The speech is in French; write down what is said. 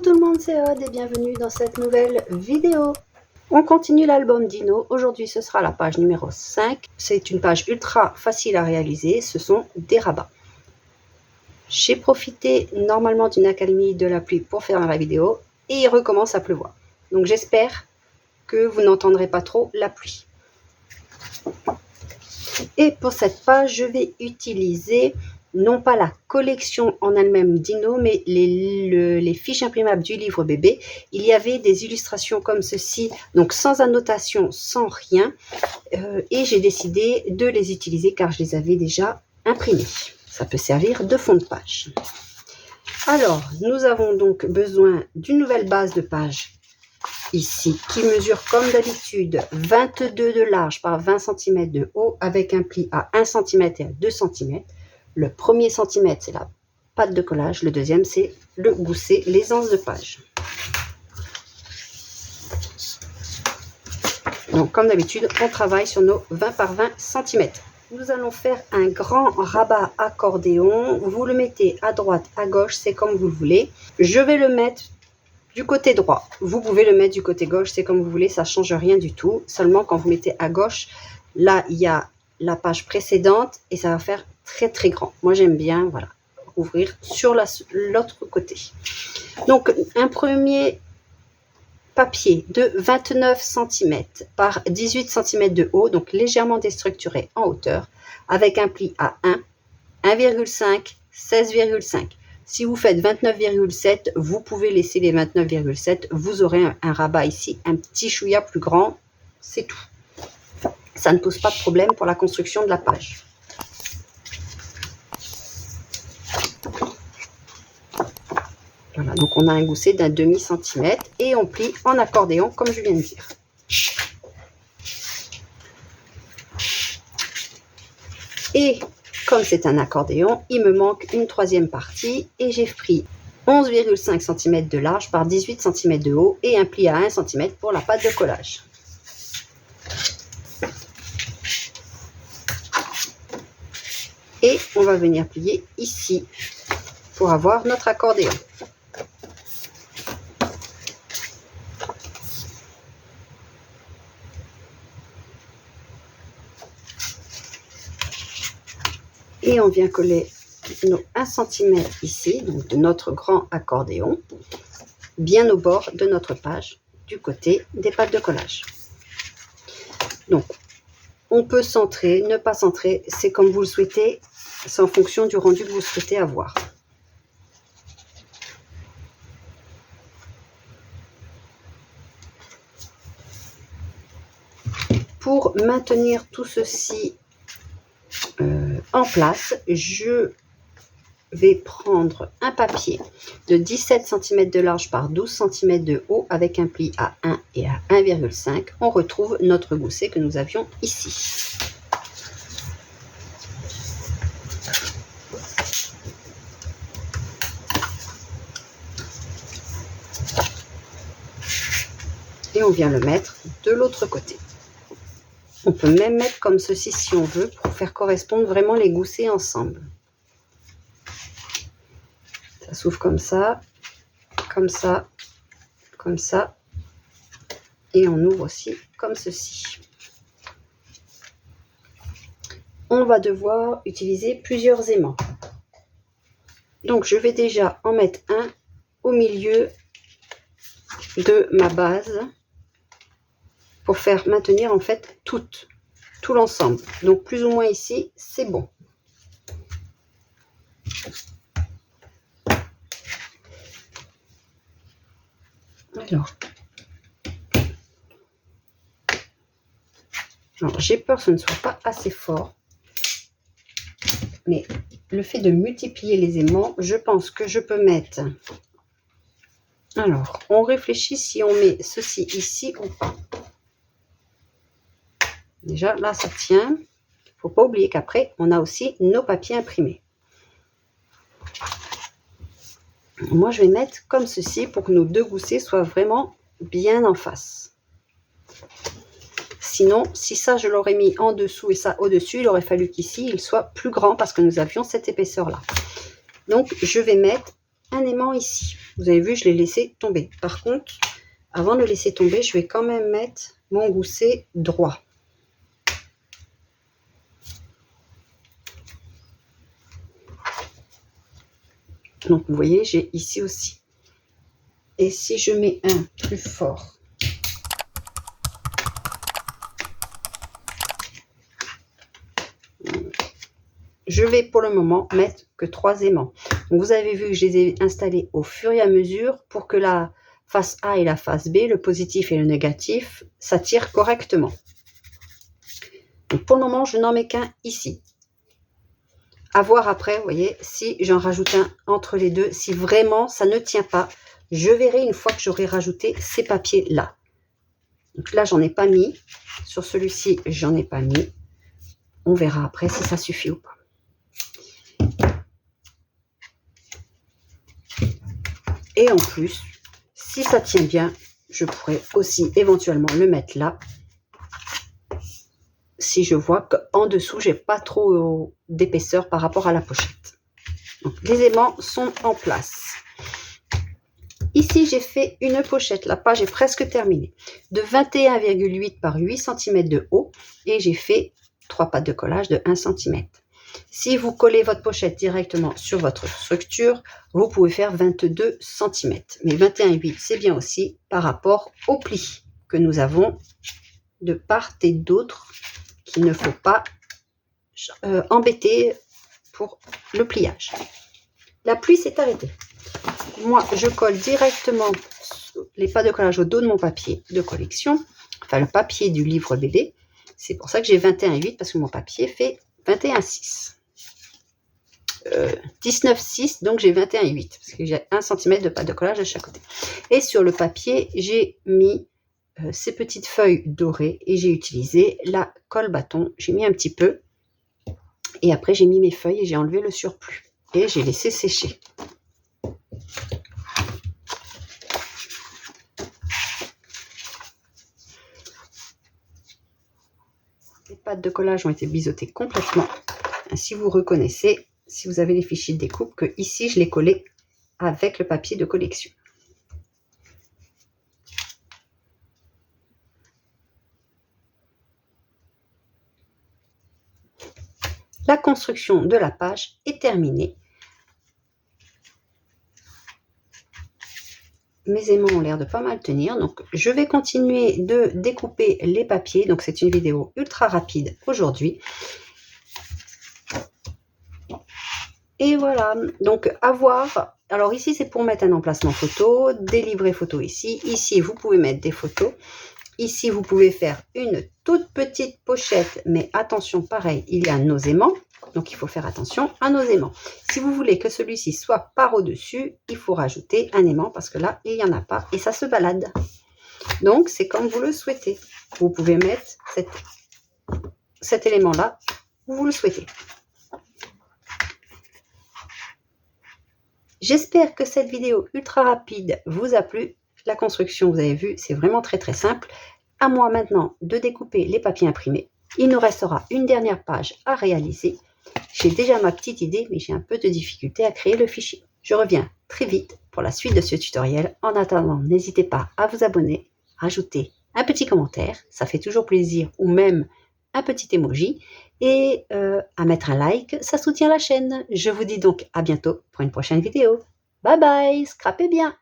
tout le monde, c'est Aude et bienvenue dans cette nouvelle vidéo. On continue l'album Dino. Aujourd'hui, ce sera la page numéro 5. C'est une page ultra facile à réaliser. Ce sont des rabats. J'ai profité normalement d'une accalmie de la pluie pour faire la vidéo et il recommence à pleuvoir. Donc j'espère que vous n'entendrez pas trop la pluie. Et pour cette page, je vais utiliser non pas la collection en elle-même Dino, mais les fiches imprimables du livre bébé. Il y avait des illustrations comme ceci, donc sans annotation, sans rien. Et j'ai décidé de les utiliser car je les avais déjà imprimées. Ça peut servir de fond de page. Alors, nous avons donc besoin d'une nouvelle base de page ici, qui mesure comme d'habitude 22 de large par 20 cm de haut, avec un pli à 1 cm et à 2 cm. Le premier centimètre, c'est la patte de collage. Le deuxième, c'est le gousset, les anses de page. Donc, comme d'habitude, on travaille sur nos 20 par 20 cm. Nous allons faire un grand rabat accordéon. Vous le mettez à droite, à gauche, c'est comme vous le voulez. Je vais le mettre du côté droit. Vous pouvez le mettre du côté gauche, c'est comme vous voulez, ça ne change rien du tout. Seulement, quand vous mettez à gauche, là, il y a la page précédente et ça va faire très très grand. Moi, j'aime bien, voilà, ouvrir sur l'autre côté. Donc, un premier papier de 29 cm par 18 cm de haut, donc légèrement déstructuré en hauteur, avec un pli à 1, 1,5, 16,5. Si vous faites 29,7, vous pouvez laisser les 29,7. Vous aurez un rabat ici, un petit chouïa plus grand. C'est tout. Ça ne pose pas de problème pour la construction de la page. Voilà, donc on a un gousset d'un demi-centimètre et on plie en accordéon comme je viens de dire. Et comme c'est un accordéon, il me manque une troisième partie et j'ai pris 11,5 cm de large par 18 cm de haut et un pli à 1 cm pour la pâte de collage. Et on va venir plier ici pour avoir notre accordéon. Et on vient coller nos 1 cm ici, donc de notre grand accordéon, bien au bord de notre page, du côté des pattes de collage. Donc, on peut centrer, ne pas centrer, c'est comme vous le souhaitez, c'est en fonction du rendu que vous souhaitez avoir. Pour maintenir tout ceci en place, je vais prendre un papier de 17 cm de large par 12 cm de haut avec un pli à 1 et à 1,5. On retrouve notre gousset que nous avions ici. Et on vient le mettre de l'autre côté. On peut même mettre comme ceci si on veut pour faire correspondre vraiment les goussets ensemble. Ça s'ouvre comme ça, comme ça, comme ça. Et on ouvre aussi comme ceci. On va devoir utiliser plusieurs aimants. Donc je vais déjà en mettre un au milieu de ma base pour faire maintenir en fait tout l'ensemble. Donc plus ou moins ici, c'est bon. Alors j'ai peur que ce ne soit pas assez fort. Mais le fait de multiplier les aimants, je pense que je peux mettre... Alors, on réfléchit si on met ceci ici ou pas. Déjà, là, ça tient. Il ne faut pas oublier qu'après, on a aussi nos papiers imprimés. Moi, je vais mettre comme ceci pour que nos deux goussets soient vraiment bien en face. Sinon, si ça, je l'aurais mis en dessous et ça au-dessus, il aurait fallu qu'ici, il soit plus grand parce que nous avions cette épaisseur-là. Donc, je vais mettre un aimant ici. Vous avez vu, je l'ai laissé tomber. Par contre, avant de le laisser tomber, je vais quand même mettre mon gousset droit. Donc, vous voyez, j'ai ici aussi. Et si je mets un plus fort, je vais pour le moment mettre que 3 aimants. Donc, vous avez vu que je les ai installés au fur et à mesure pour que la face A et la face B, le positif et le négatif, s'attirent correctement. Donc, pour le moment, je n'en mets qu'un ici. À voir après, vous voyez, si j'en rajoute un entre les deux, si vraiment ça ne tient pas, je verrai une fois que j'aurai rajouté ces papiers-là. Donc là, j'en ai pas mis. Sur celui-ci, j'en ai pas mis. On verra après si ça suffit ou pas. Et en plus, si ça tient bien, je pourrais aussi éventuellement le mettre là. Si je vois qu'en dessous, j'ai pas trop d'épaisseur par rapport à la pochette. Donc, les aimants sont en place. Ici, j'ai fait une pochette. La page est presque terminée. De 21,8 par 8 cm de haut. Et j'ai fait 3 pattes de collage de 1 cm. Si vous collez votre pochette directement sur votre structure, vous pouvez faire 22 cm. Mais 21,8, c'est bien aussi par rapport au pli que nous avons de part et d'autre, qu'il ne faut pas embêter pour le pliage. La pluie s'est arrêtée. Moi, je colle directement les pas de collage au dos de mon papier de collection, enfin le papier du livre BD. C'est pour ça que j'ai 21,8 parce que mon papier fait 21,6. 19,6, donc j'ai 21,8 parce que j'ai 1 cm de pas de collage de chaque côté. Et sur le papier, j'ai mis ces petites feuilles dorées et j'ai utilisé la colle bâton. J'ai mis un petit peu et après j'ai mis mes feuilles et j'ai enlevé le surplus et j'ai laissé sécher. Les pattes de collage ont été biseautées complètement. Si vous reconnaissez, si vous avez les fichiers de découpe, que ici je l'ai collé avec le papier de collection. La construction de la page est terminée. Mes aimants ont l'air de pas mal tenir, donc je vais continuer de découper les papiers. Donc c'est une vidéo ultra rapide aujourd'hui. Et voilà, donc à voir. Alors ici c'est pour mettre un emplacement photo, des livrets photos ici. Ici vous pouvez mettre des photos. Ici vous pouvez faire une toute petite pochette, mais attention, pareil, il y a nos aimants. Donc, il faut faire attention à nos aimants. Si vous voulez que celui-ci soit par au-dessus, il faut rajouter un aimant parce que là, il n'y en a pas et ça se balade. Donc, c'est comme vous le souhaitez. Vous pouvez mettre cet élément-là où vous le souhaitez. J'espère que cette vidéo ultra rapide vous a plu. La construction, vous avez vu, c'est vraiment très très simple. À moi maintenant de découper les papiers imprimés. Il nous restera une dernière page à réaliser. J'ai déjà ma petite idée, mais j'ai un peu de difficulté à créer le fichier. Je reviens très vite pour la suite de ce tutoriel. En attendant, n'hésitez pas à vous abonner, rajouter un petit commentaire, ça fait toujours plaisir, ou même un petit emoji, et à mettre un like, ça soutient la chaîne. Je vous dis donc à bientôt pour une prochaine vidéo. Bye bye, scrapez bien!